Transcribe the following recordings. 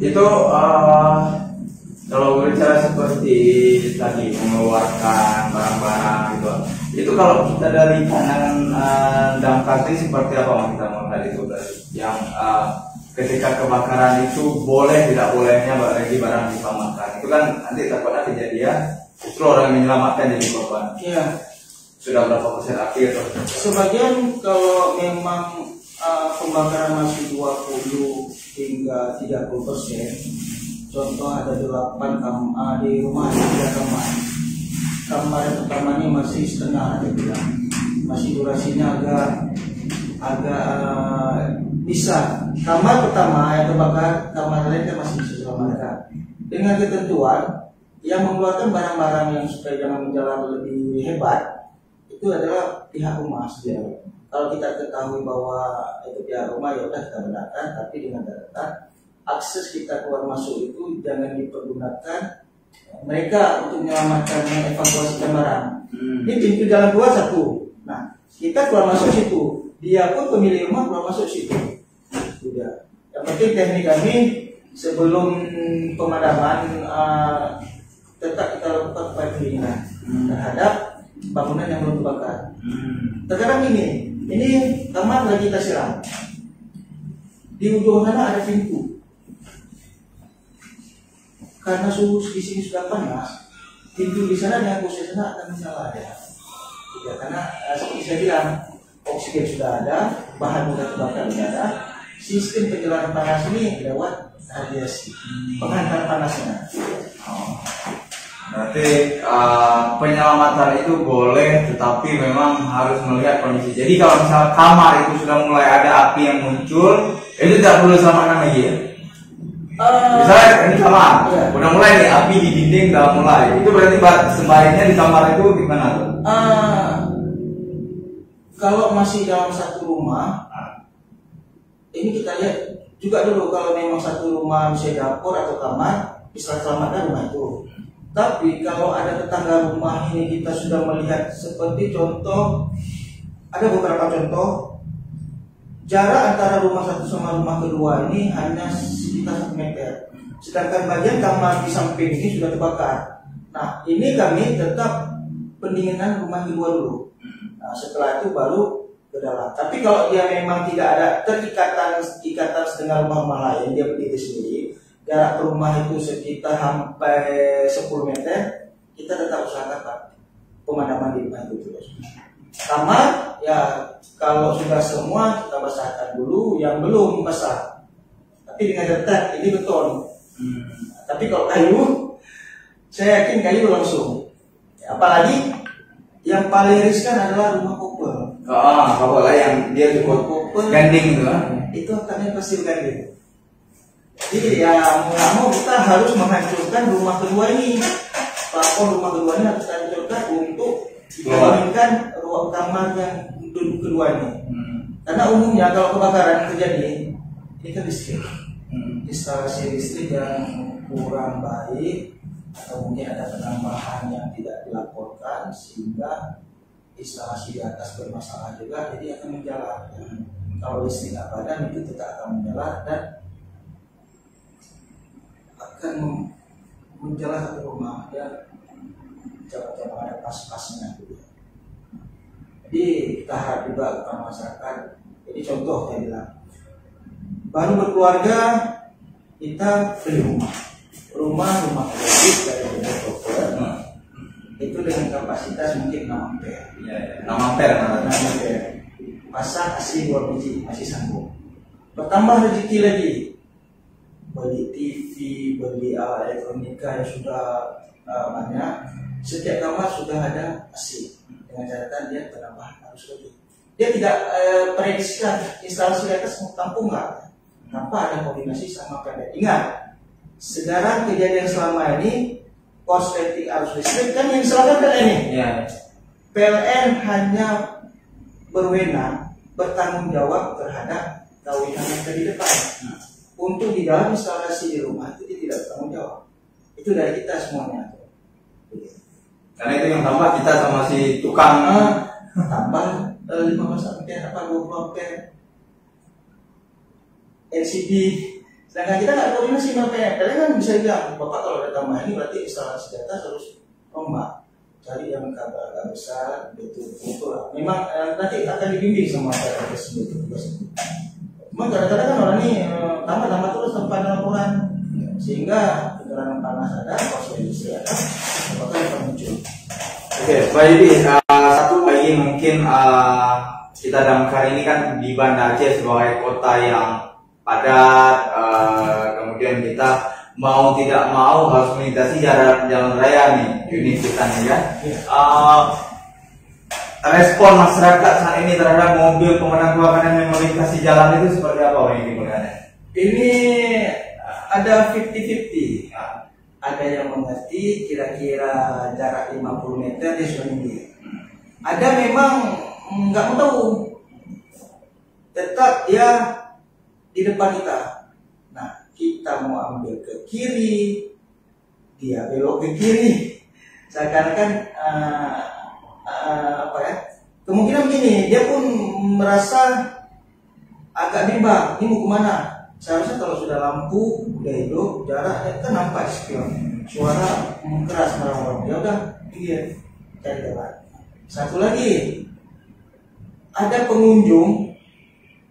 Itu kalau berbicara seperti tadi mengeluarkan barang-barang gitu, itu kalau kita dari pandangan dampaknya seperti apa Mas kita melihat itu dari yang ketika kebakaran itu boleh tidak bolehnya bagi barang diselamatkan itu kan nanti takutnya kejadian justru orang yang menyelamatkan jadi korban. Iya. Sudah berapa persen akhir? Sebagian kalau memang pembakaran masih 20 hingga 30%. Contoh ada 8 kamar di rumah ada 3 kamar. Kamar yang pertama ini masih setengah dia bilang. Masih durasinya agak bisa. Kamar pertama yang terbakar, kamar lain kan masih bisa diselamatkan. Dengan ketentuan yang mengeluarkan barang-barang yang supaya jangan menjalan lebih hebat itu adalah pihak rumah sendiri. Kalau kita ketahui bahwa itu pihak rumah ya udah kita benarkan, tapi dengan catatan akses kita keluar masuk itu jangan dipergunakan mereka untuk menyelamatkan mengevakuasikan barang. Ini pintu jalan keluar satu. Nah, kita keluar masuk situ. Dia pun pemilik rumah keluar masuk situ. Sudah. Yang penting teknik kami sebelum pemadaman tetap kita lakukan pendinginan terhadap bangunan yang belum terbakar. Terkadang ini kamar lagi kita siram. Di ujung sana ada pintu. Karena suhu di sini sudah panas, pintu di sana dengan kursi sana akan menyala ya. Karena seperti saya bilang, oksigen sudah ada, bahan mudah terbakar sudah ada, sistem penjelaran panas ini lewat radiasi, penghantar panasnya. Berarti penyelamatan itu boleh, tetapi memang harus melihat kondisi. Jadi kalau misalnya kamar itu sudah mulai ada api yang muncul, itu tidak perlu diselamatkan lagi ya? Misalnya ini kamar, udah mulai nih api di dinding udah mulai, itu berarti sebaiknya di kamar itu gimana tuh? Kalau masih dalam satu rumah, ini kita lihat juga dulu kalau memang satu rumah misalnya dapur atau kamar, bisa selamatkan rumah itu. Tapi kalau ada tetangga rumah ini kita sudah melihat seperti contoh, ada beberapa contoh jarak antara rumah satu sama rumah kedua ini hanya sekitar 1 meter. Sedangkan bagian kamar di samping ini sudah terbakar. Nah, ini kami tetap pendinginan rumah kedua dulu. Nah, setelah itu baru ke dalam. Tapi kalau dia memang tidak ada ikatan dengan rumah-rumah lain, dia berdiri sendiri. Jarak rumah itu sekitar sampai 10 meter, kita tetap usahakan Pak pemadaman di rumah itu terus. Kamar ya kalau sudah semua kita basahkan dulu, yang belum basah. Tapi dengan catatan ini beton. Tapi kalau kayu, saya yakin kayu langsung. Ya, apalagi yang paling riskan adalah rumah kopel. Kopel lah yang dia cukup ganding itu. Itu akannya pasti ganding. Jadi ya mau kita harus menghancurkan rumah kedua ini. Plafon rumah kedua ini harus kita hancurkan untuk dibandingkan ruang kamar yang kedua ini. Karena umumnya kalau kebakaran terjadi, ini kan listrik. Instalasi listrik yang kurang baik atau mungkin ada penambahan yang tidak dilaporkan sehingga instalasi di atas bermasalah juga, jadi akan menjalar. Kalau listrik nggak padam itu tetap akan menjalar dan akan menjalar ke rumah ya, jangan ada pas-pasnya gitu. Jadi kita harap juga kepada masyarakat. Jadi contoh saya bilang, baru berkeluarga kita beli rumah kredit dari developer itu dengan kapasitas mungkin 6 ampere. 6 ampere. Pasang asli 2 biji masih sanggup. Bertambah rezeki lagi, beli TV, beli elektronika yang sudah banyak. Setiap kamar sudah ada AC dengan catatan dia penambahan harus lebih. Dia tidak prediksikan instalasi di atas tampung nggak, tanpa ada koordinasi sama PLN. Ingat, sekarang kejadian selama ini korsleting arus listrik kan yang disalahkan PLN ini. PLN hanya berwenang bertanggung jawab terhadap kawinan yang di depan. Untuk di dalam instalasi di rumah itu dia tidak bertanggung jawab. Itu dari kita semuanya. Karena itu yang tambah kita sama si tukang tambah 15 ampere apa 20 ampere LCD Sedangkan kita nggak koordinasi sama PNPL kan bisa bilang, Bapak kalau ada tambahan ini berarti instalasi data harus rombak, cari yang agak besar, betul lah. Memang nanti akan dibimbing sama PNPL tersebut. Cuma kadang-kadang kan orang ini tambah terus tanpa ada laporan, sehingga keterangan panas ada, konsoliasi ada, apakah akan muncul. Oke, Pak Yudi, satu lagi mungkin kita Damkar ini kan di Banda Aceh sebagai kota yang padat, kemudian kita mau tidak mau harus melintasi jalan raya nih, unit kita nih kan. Respon masyarakat saat ini terhadap mobil pemadam kebakaran yang melintasi jalan itu seperti apa Pak Yudi? Ini ada 50-50. Ada yang mengerti kira-kira jarak 50 meter dia sudah minggir. Ada memang nggak mau tahu, tetap dia di depan kita. Nah, kita mau ambil ke kiri, dia belok ke kiri. Seakan-akan kemungkinan begini, dia pun merasa agak bimbang, ini mau kemana? Seharusnya kalau sudah lampu, udah hidup, jaraknya kan nampak spion, suara keras marah-marah, ya udah dia cari jalan. Satu lagi, ada pengunjung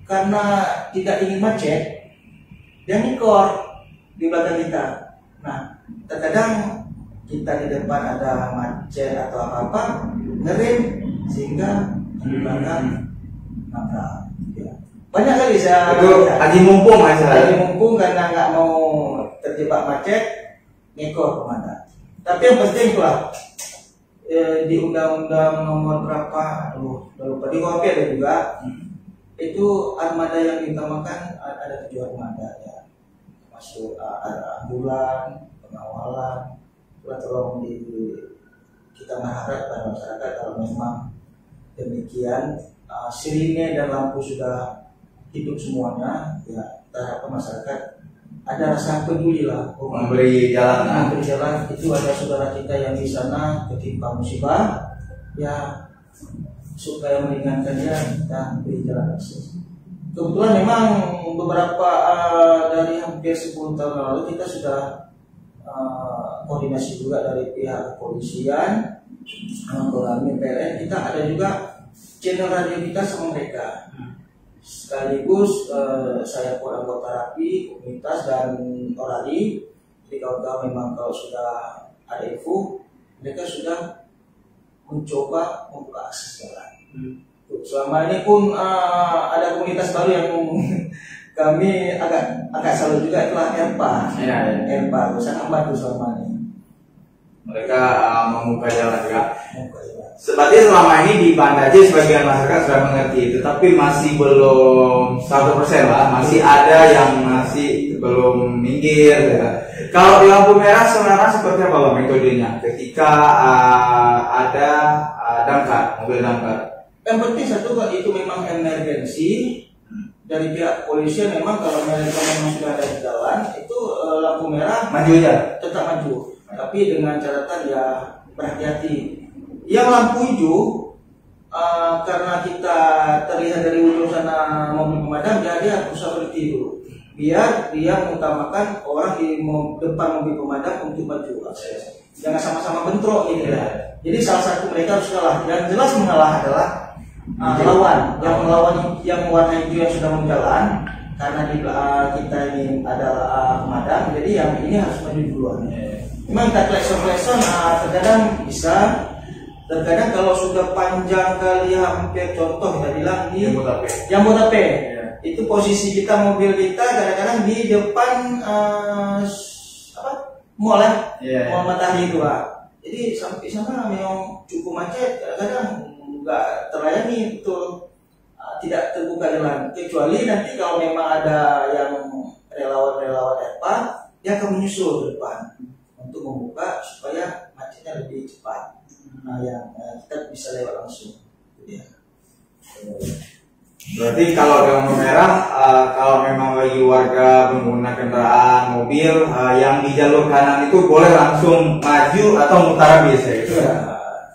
karena tidak ingin macet, dia ngikor di belakang kita. Nah, terkadang kita di depan ada macet atau apa-apa, ngerem sehingga di belakang nabrak. Ya. Banyak kali saya lagi mumpung karena nggak mau terjebak macet, ngikor kemana. Tapi yang penting itulah di undang-undang nomor berapa, lupa di KUHP ada juga, itu armada yang diutamakan ada 7 armada ya, masuk ambulan, pengawalan, tolong kita berharap pada masyarakat kalau memang demikian sirine dan lampu sudah hidup semuanya, ya terhadap masyarakat ada rasa peduli lah, memberi jalan. Itu ada saudara kita yang di sana ketimpa musibah, ya supaya meringankan dia kita beri jalan akses. Kebetulan memang beberapa dari hampir 10 tahun lalu kita sudah koordinasi juga dari pihak kepolisian, kami PLN, kita ada juga channel radio kita sama mereka. Sekaligus saya pun anggota rapi, komunitas dan orali. Jadi kalau memang kalau sudah ada info, mereka sudah mencoba membuka akses jalan. Selama ini pun ada komunitas baru yang kami agak salut juga, itulah ERPA. ERPA sangat membantu selama ini. Mereka membuka jalan juga. Seperti selama ini di Banda Aceh sebagian masyarakat sudah mengerti, tetapi masih belum 100% lah, masih ada yang masih belum minggir. Ya. Kalau di lampu merah sebenarnya seperti apa Bang metodenya ketika ada damkar, mobil damkar? Yang penting satu itu memang emergensi dari pihak kepolisian, memang kalau mereka memang sudah ada di jalan itu lampu merah maju ya, tetap maju, tapi dengan catatan ya berhati-hati. Yang lampu hijau karena kita terlihat dari ujung sana mobil pemadam, dia berusaha berhenti dulu biar dia mengutamakan orang di depan mobil pemadam untuk maju. Jangan sama-sama bentrok gitu ya. Jadi salah satu mereka harus kalah. Yang jelas mengalah adalah lawan yang melawan, yang warna hijau yang sudah menjalan, karena di kita ini adalah pemadam, jadi yang ini harus maju duluan. Memang kita klakson terkadang bisa. Terkadang kalau sudah panjang kali, hampir contoh kita bilang di Jambu Tape, itu posisi kita mobil kita kadang-kadang di depan mall mall Matahari itu jadi sampai sana memang cukup macet, kadang-kadang nggak terlayani betul, tidak terbuka jalan, kecuali nanti kalau memang ada yang relawan-relawan ERPA, dia akan menyusul ke depan untuk membuka supaya macetnya lebih cepat. Nah, yang kita bisa lewat langsung. Ya. Berarti kalau dengan merah, kalau memang bagi warga menggunakan kendaraan mobil yang di jalur kanan itu boleh langsung maju atau mutar biasa itu? Ya,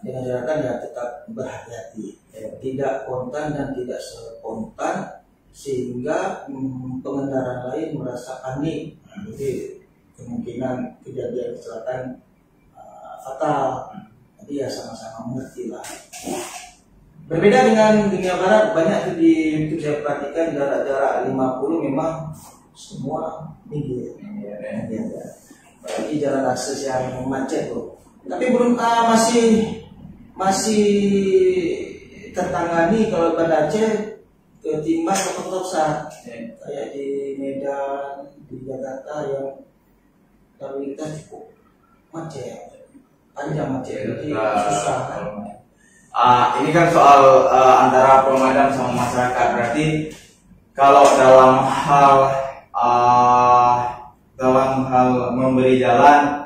dengan catatan ya tetap berhati-hati, tidak spontan dan tidak spontan sehingga pengendara lain merasa panik. Jadi kemungkinan kejadian kecelakaan fatal. Jadi ya sama-sama mengerti lah. Berbeda dengan dunia barat, banyak tuh di YouTube saya perhatikan jarak-jarak 50 memang semua tinggi. Apalagi jalan akses yang macet tuh. Tapi belum masih tertangani kalau pada Aceh ketimbang kota-kota kayak di Medan, di Jakarta yang lalu lintas cukup macet, panjang macet, jadi susah kan. Ini kan soal antara pemadam sama masyarakat. Berarti kalau dalam hal memberi jalan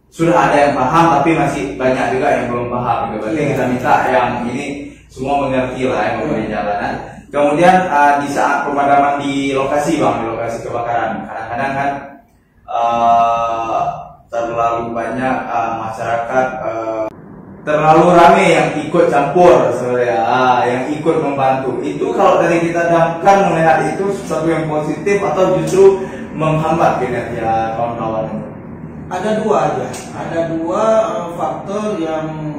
sudah ada yang paham, tapi masih banyak juga yang belum paham. Berarti kita minta yang ini semua mengerti lah yang memberi jalanan. Kemudian di saat pemadaman di lokasi bang, di lokasi kebakaran, kadang-kadang kan terlalu banyak masyarakat. Terlalu ramai yang ikut campur sebenarnya, yang ikut membantu. Itu kalau dari kita damkar melihat itu sesuatu yang positif atau justru menghambat kinerja kawan-kawan itu? Ada dua faktor yang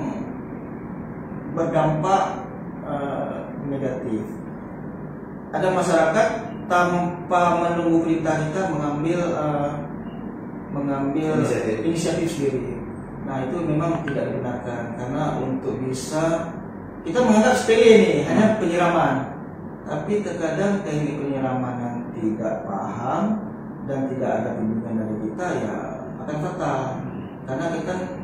berdampak negatif. Ada masyarakat tanpa menunggu perintah kita mengambil inisiatif sendiri. Nah itu memang tidak dibenarkan, karena untuk bisa kita menganggap sepele ini hanya penyiraman, tapi terkadang teknik penyiraman yang tidak paham dan tidak ada bimbingan dari kita ya akan fatal. Karena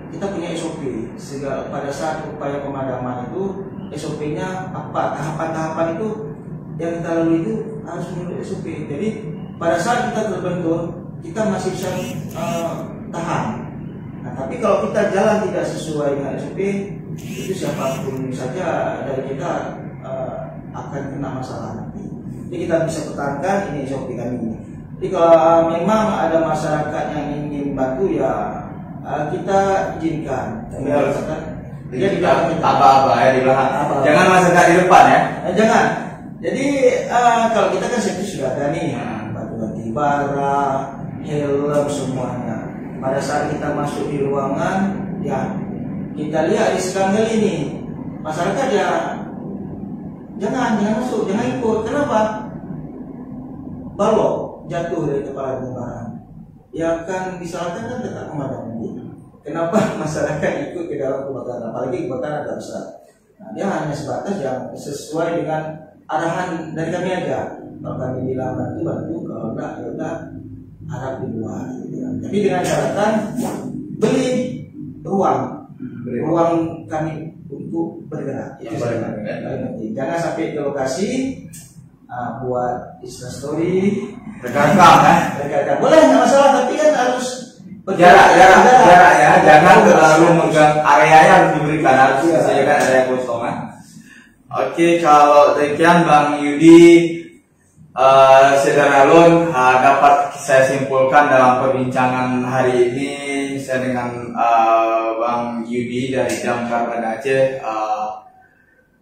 kita punya SOP segala pada saat upaya pemadaman itu SOP-nya apa, tahapan-tahapan itu yang kita lalui itu harus menurut SOP. Jadi pada saat kita terbentur kita masih bisa tahan. Nah, tapi kalau kita jalan tidak sesuai dengan SOP, itu siapapun saja dari kita akan kena masalah nanti. Jadi kita bisa pertahankan ini SOP kami ini. Jadi kalau memang ada masyarakat yang ingin bantu ya kita izinkan. Dia di belakang kita. Apa-apa ya di belakang. Jangan masyarakat di depan ya. Jangan. Jadi kalau kita kan safety sudah ada nih, batu batibara, helm semuanya. Pada saat kita masuk di ruangan, ya kita lihat di sekanggal ini masyarakat ya jangan masuk, jangan ikut. Kenapa? Balok jatuh dari kepala barang. Ya kan disalahkan kan tetap pemadam. Kenapa masyarakat ikut ke dalam kebakaran? Apalagi kebakaran agak besar. Nah, dia hanya sebatas yang sesuai dengan arahan dari kami aja. Kalau kami bilang bantu, kalau enggak ya udah harap di luar. Tapi dengan catatan beli ruang kami untuk bergerak. Itu penting. Jangan sampai ke lokasi buat instastory, rekam boleh nggak masalah, tapi kan harus jarak ya, jangan terlalu megang areanya, harus diberikan, harus disediakan area kosong. Oke, kalau demikian Bang Yudi, Saudara Alun, dapat saya simpulkan dalam perbincangan hari ini saya dengan Bang Yudi dari Damkar Banda Aceh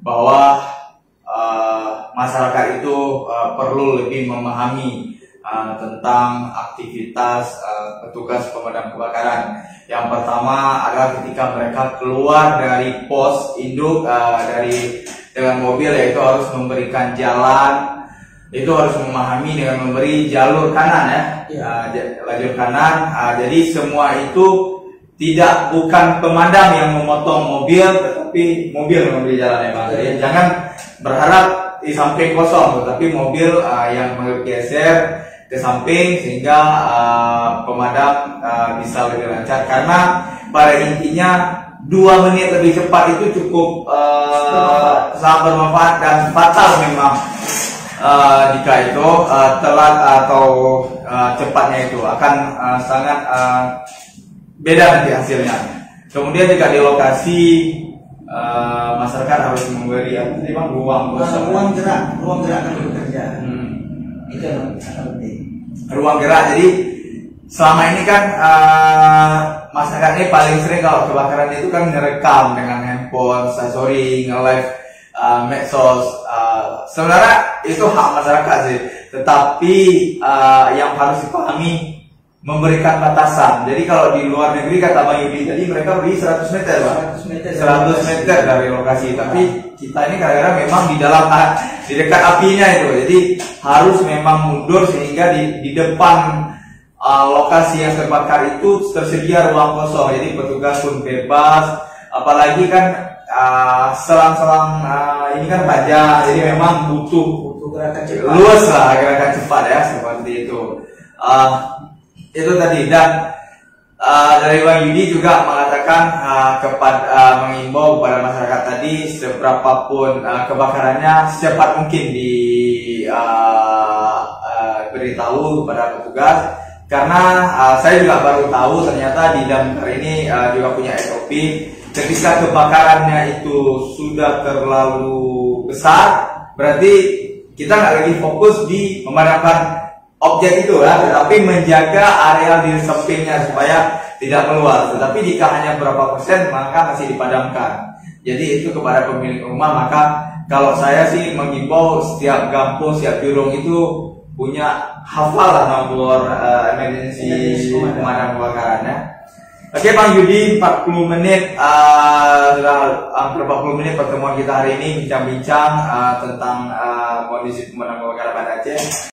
bahwa masyarakat itu perlu lebih memahami tentang aktivitas petugas pemadam kebakaran. Yang pertama adalah ketika mereka keluar dari pos induk dengan mobil, yaitu harus memberikan jalan, itu harus memahami dengan memberi jalur kanan lajur kanan. Jadi semua itu bukan pemadam yang memotong mobil, tetapi mobil yang memberi jalan ya Bang. Jadi jangan berharap di samping kosong, tetapi mobil yang bergeser ke samping sehingga pemadam bisa lebih lancar. Karena pada intinya 2 menit lebih cepat itu cukup sangat bermanfaat dan fatal memang jika itu telat atau cepatnya itu akan sangat beda nanti hasilnya. Kemudian jika di lokasi masyarakat harus memberi ruang gerak kami bekerja. Itu yang sangat penting. Ruang gerak. Jadi selama ini kan masyarakat ini paling sering kalau kebakaran itu kan ngerekam dengan handphone, nge-live medsos. Sebenarnya itu hak masyarakat sih, tetapi yang harus dipahami memberikan batasan. Jadi kalau di luar negeri kata Bang Yudi tadi mereka beri 100 meter, Bang. 100 meter dari lokasi. Tapi kita ini kadang-kadang memang di dekat apinya itu. Jadi harus memang mundur sehingga di depan lokasi yang terbakar itu tersedia ruang kosong. Jadi petugas pun bebas. Apalagi kan selang-selang ini kan panjang, jadi memang butuh gerakan cepat. Luas lah gerakan cepat ya seperti itu. Itu tadi. Dan dari Bang Yudi juga mengatakan mengimbau kepada masyarakat tadi seberapapun kebakarannya secepat mungkin diberitahu kepada petugas, karena saya juga baru tahu ternyata di damkar ini juga punya SOP. Ketika kebakarannya itu sudah terlalu besar, berarti kita nggak lagi fokus di memadamkan objek itu ya, tetapi menjaga area di sampingnya supaya tidak meluas. Tetapi jika hanya berapa persen, maka masih dipadamkan. Jadi itu kepada pemilik rumah. Maka kalau saya sih mengimbau setiap kampung, setiap jurung itu punya hafal lah nomor emergency pemadam kebakarannya. Oke Bang Yudi, 40 menit sudah hampir 40 menit pertemuan kita hari ini bincang-bincang tentang kondisi pemadam kebakaran Banda Aceh.